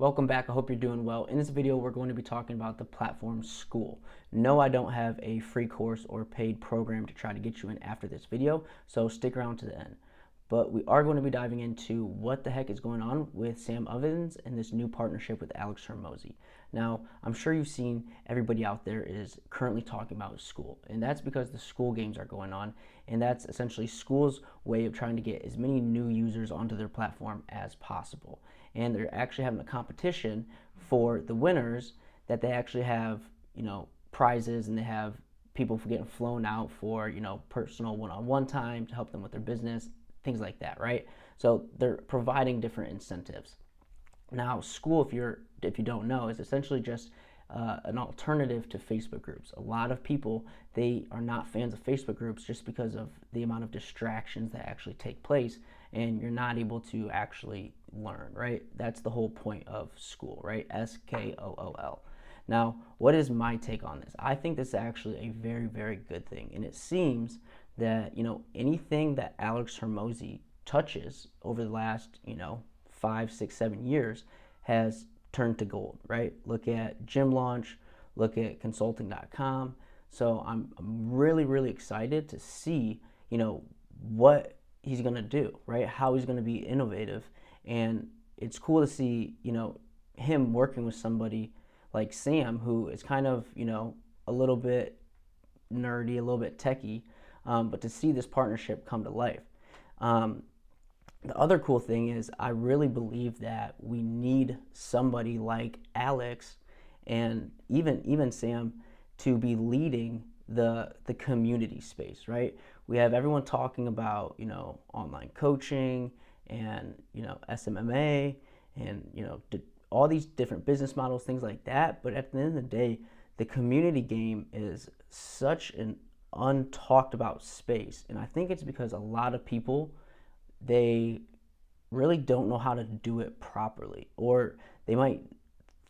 Welcome back. I hope you're doing well. In this video, we're going to be talking about the platform Skool. No, I don't have a free course or paid program to try to get you in after this video, so stick around to the end. But we are going to be diving into what the heck is going on with Sam Ovens and this new partnership with Alex Hormozi. Now, I'm sure you've seen everybody out there is currently talking about Skool, and that's because the Skool games are going on, and that's essentially Skool's way of trying to get as many new users onto their platform as possible. And they're actually having a competition for the winners that they actually have, prizes, and they have people getting flown out for, personal one-on-one time to help them with their business, things like that, right? So they're providing different incentives. Now, Skool, if you don't know, is essentially just an alternative to Facebook groups. A lot of people, they are not fans of Facebook groups just because of the amount of distractions that actually take place, and you're not able to actually learn, right? That's the whole point of Skool, right? Skool. Now, what is my take on this? I think this is actually a very, very good thing, and it seems that anything that Alex Hormozi touches over the last 5, 6, 7 years has turned to gold, right? Look at Gym Launch, look at consulting.com. So I'm really, really excited to see what he's going to do, right? How he's going to be innovative. And it's cool to see him working with somebody like Sam, who is kind of a little bit nerdy, a little bit techie, but to see this partnership come to life. The other cool thing is I really believe that we need somebody like Alex and even Sam to be leading the community space, right? We have everyone talking about online coaching and SMMA and all these different business models, things like that. But at the end of the day, the community game is such an untalked about space, and I think it's because a lot of people, they really don't know how to do it properly, or they might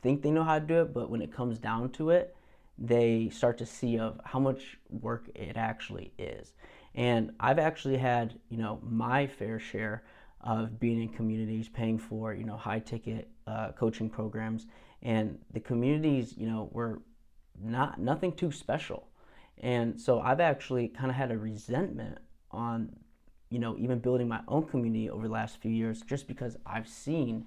think they know how to do it, but when it comes down to it, they start to see of how much work it actually is. And I've actually had my fair share of being in communities, paying for high ticket coaching programs, and the communities were nothing too special. And so I've actually kind of had a resentment on even building my own community over the last few years, just because I've seen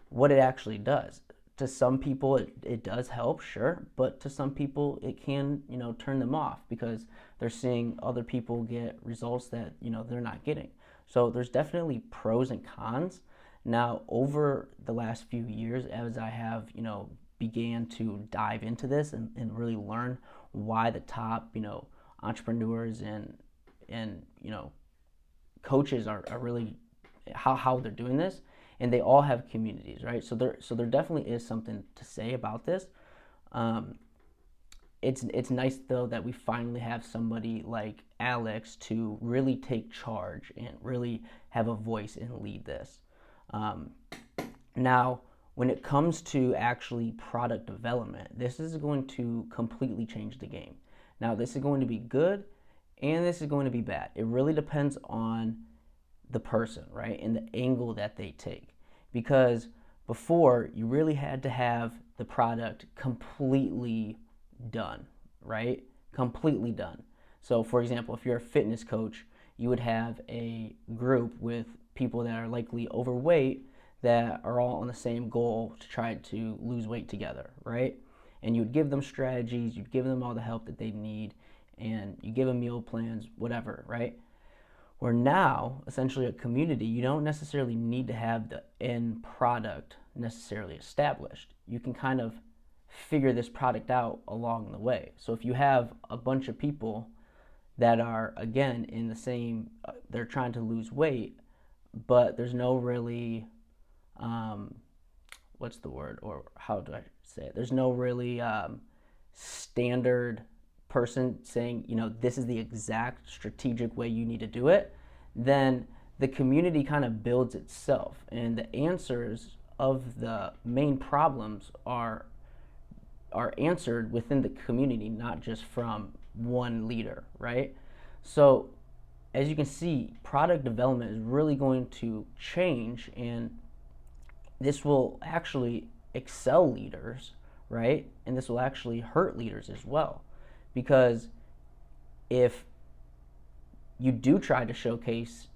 what it actually does. To some people it does help, sure, but to some people it can turn them off because they're seeing other people get results that they're not getting. So there's definitely pros and cons. Now, over the last few years, as I have began to dive into this and really learn why the top entrepreneurs and coaches are really how they're doing this, and they all have communities, right? So there definitely is something to say about this. It's nice though that we finally have somebody like Alex to really take charge and really have a voice and lead this. Now, when it comes to actually product development, this is going to completely change the game. Now, this is going to be good and this is going to be bad. It really depends on the person, right? And the angle that they take. Because before, you really had to have the product completely done, right? Completely done. So for example, if you're a fitness coach, you would have a group with people that are likely overweight that are all on the same goal to try to lose weight together, right? And you would give them strategies, you'd give them all the help that they need, and you give them meal plans, whatever, right? Where now, essentially a community, you don't necessarily need to have the end product necessarily established. You can kind of figure this product out along the way. So if you have a bunch of people that are, again, in the same, they're trying to lose weight, but there's no really, what's the word, or how do I say it? There's no really standard person saying, this is the exact strategic way you need to do it, then the community kind of builds itself, and the answers of the main problems are answered within the community, not just from one leader, right? So as you can see, product development is really going to change, and this will actually excel leaders, right? And this will actually hurt leaders as well. Because if you do try to showcase,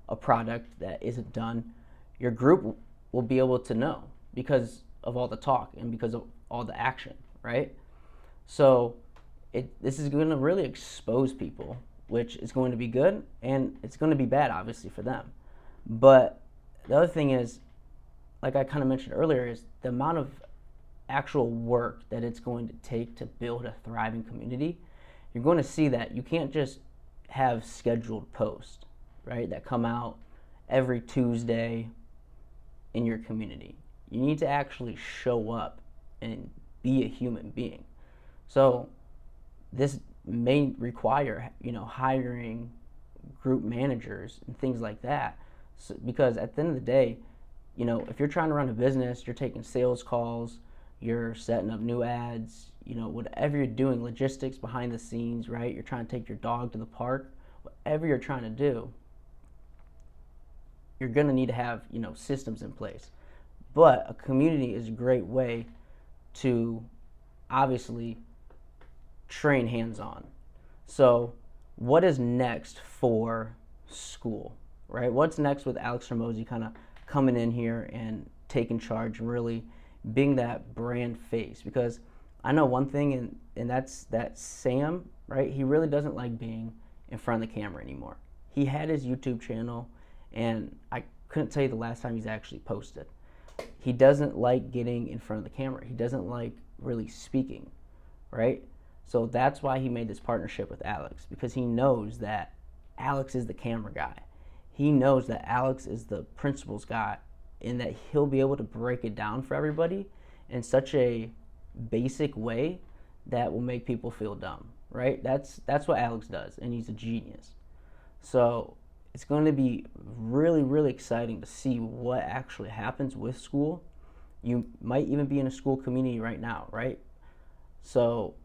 a product that isn't done, your group will be able to know because of all the talk and because of all the action, right? So this is going to really expose people, which is going to be good, and it's going to be bad, obviously, for them. But the other thing is, like I kind of mentioned earlier, is the amount of actual work that it's going to take to build a thriving community. You're going to see that you can't just have scheduled posts, right, that come out every Tuesday in your community. You need to actually show up and be a human being. So this may require, hiring group managers and things like that. So, because at the end of the day, if you're trying to run a business, you're taking sales calls, you're setting up new ads, whatever you're doing, logistics behind the scenes, right? You're trying to take your dog to the park, whatever you're trying to do, you're going to need to have, systems in place. But a community is a great way to obviously train hands-on. So what is next for Skool, right? What's next with Alex Hormozi kind of coming in here and taking charge and really being that brand face? Because I know one thing, and that's that Sam, right? He really doesn't like being in front of the camera anymore. He had his YouTube channel, and I couldn't tell you the last time he's actually posted. He doesn't like getting in front of the camera. He doesn't like really speaking, right? So that's why he made this partnership with Alex, because he knows that Alex is the camera guy. He knows that Alex is the principles guy, and that he'll be able to break it down for everybody in such a basic way that will make people feel dumb, right? That's what Alex does, and he's a genius. So it's going to be really, really exciting to see what actually happens with Skool. You might even be in a Skool community right now, right? So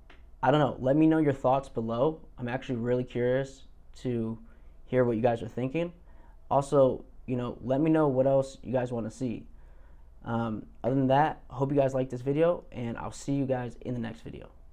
I don't know. Let me know your thoughts below. I'm actually really curious to hear what you guys are thinking. Also, let me know what else you guys want to see. Other than that, I hope you guys like this video, and I'll see you guys in the next video.